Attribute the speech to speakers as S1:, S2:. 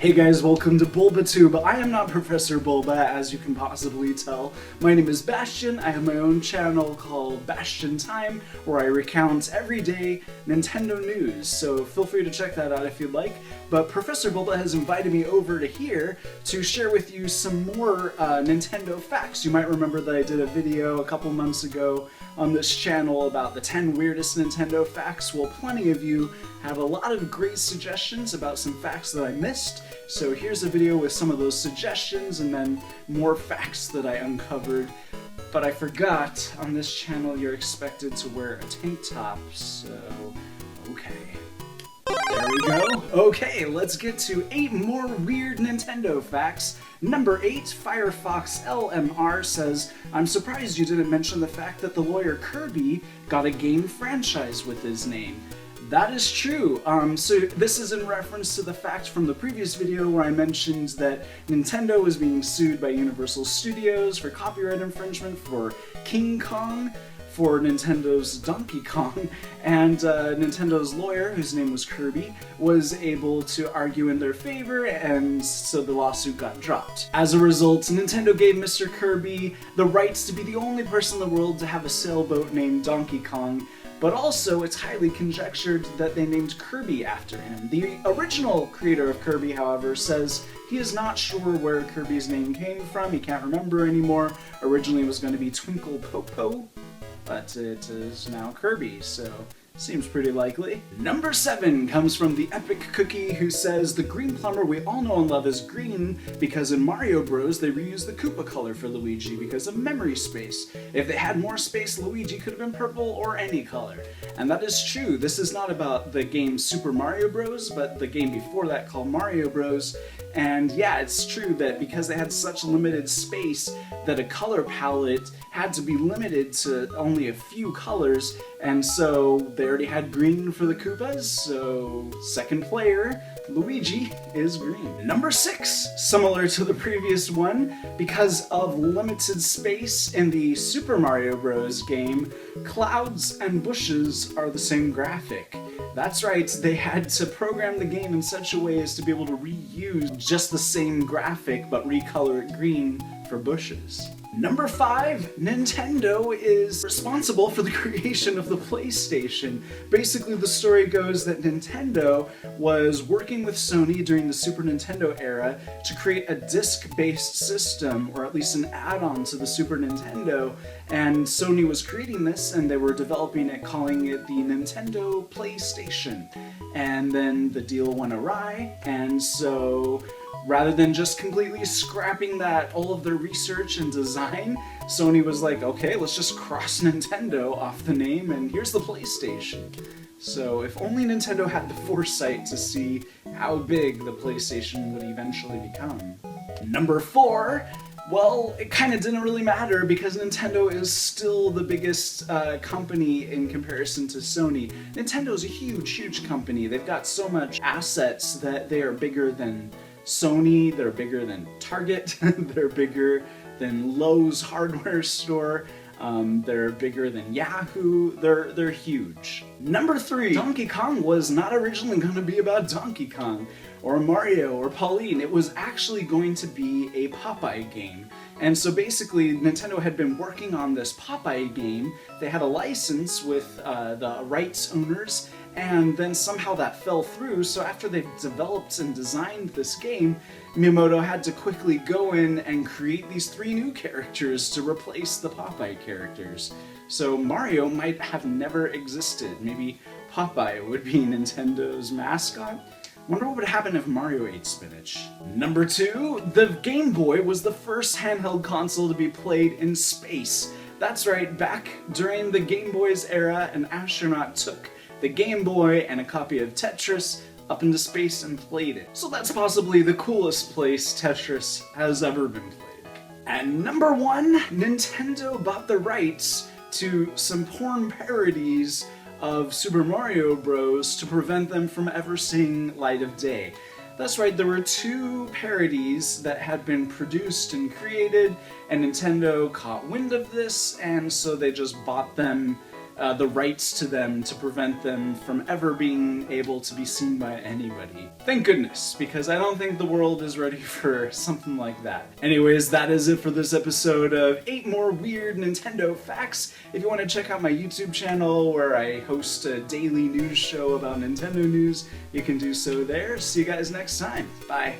S1: Hey guys, welcome to Bulba Tube. I am not Professor Bulba, as you can possibly tell. My name is Bastion. I have my own channel called Bastion Time, where I recount everyday Nintendo news, so feel free to check that out if you'd like. But Professor Bulba has invited me over to here to share with you some more Nintendo facts. You might remember that I did a video a couple months ago on this channel about the 10 weirdest Nintendo facts. Well, plenty of you have a lot of great suggestions about some facts that I missed. So here's a video with some of those suggestions and then more facts that I uncovered. But I forgot, on this channel you're expected to wear a tank top, so okay. There we go. Okay, let's get to 8 more weird Nintendo facts. Number 8, Firefox LMR says, I'm surprised you didn't mention the fact that the lawyer Kirby got a game franchise with his name. That is true. So this is in reference to the fact from the previous video where I mentioned that Nintendo was being sued by Universal Studios for copyright infringement for King Kong, for Nintendo's Donkey Kong, and Nintendo's lawyer, whose name was Kirby, was able to argue in their favor, and so the lawsuit got dropped. As a result, Nintendo gave Mr. Kirby the rights to be the only person in the world to have a sailboat named Donkey Kong, but also it's highly conjectured that they named Kirby after him. The original creator of Kirby, however, says he is not sure where Kirby's name came from, he can't remember anymore. Originally it was going to be Twinkle Popo, but it is now Kirby, so seems pretty likely. Number 7 comes from the Epic Cookie, who says, the green plumber we all know and love is green because in Mario Bros. They reused the Koopa color for Luigi because of memory space. If they had more space, Luigi could have been purple or any color. And that is true. This is not about the game Super Mario Bros., but the game before that called Mario Bros. And yeah, it's true that because they had such limited space that a color palette had to be limited to only a few colors, and so they already had green for the Koopas, so second player, Luigi, is green. Number 6, similar to the previous one, because of limited space in the Super Mario Bros. Game, clouds and bushes are the same graphic. That's right, they had to program the game in such a way as to be able to reuse just the same graphic but recolor it green for bushes. Number 5, Nintendo is responsible for the creation of the PlayStation. Basically, the story goes that Nintendo was working with Sony during the Super Nintendo era to create a disc-based system, or at least an add-on to the Super Nintendo, and Sony was creating this and they were developing it, calling it the Nintendo PlayStation. And then the deal went awry, and so rather than just completely scrapping all of their research and design, Sony was like, okay, let's just cross Nintendo off the name and here's the PlayStation. So if only Nintendo had the foresight to see how big the PlayStation would eventually become. Number 4, well, it kind of didn't really matter because Nintendo is still the biggest company in comparison to Sony. Nintendo's a huge, huge company. They've got so much assets that they are bigger than Sony, they're bigger than Target, they're bigger than Lowe's hardware store, they're bigger than Yahoo, they're huge. Number 3, Donkey Kong was not originally going to be about Donkey Kong, or Mario, or Pauline. It was actually going to be a Popeye game. And so basically, Nintendo had been working on this Popeye game. They had a license with the rights owners, and then somehow that fell through, so after they developed and designed this game, Miyamoto had to quickly go in and create these 3 new characters to replace the Popeye characters. So Mario might have never existed. Maybe Popeye would be Nintendo's mascot? Wonder what would happen if Mario ate spinach. Number 2, the Game Boy was the first handheld console to be played in space. That's right, back during the Game Boy's era, an astronaut took the Game Boy and a copy of Tetris up into space and played it. So that's possibly the coolest place Tetris has ever been played. And number 1, Nintendo bought the rights to some porn parodies of Super Mario Bros. To prevent them from ever seeing light of day. That's right, there were 2 parodies that had been produced and created, and Nintendo caught wind of this, and so they just bought them the rights to them to prevent them from ever being able to be seen by anybody. Thank goodness, because I don't think the world is ready for something like that. Anyways, that is it for this episode of 8 more weird Nintendo facts. If you want to check out my YouTube channel where I host a daily news show about Nintendo news, you can do so there. See you guys next time. Bye.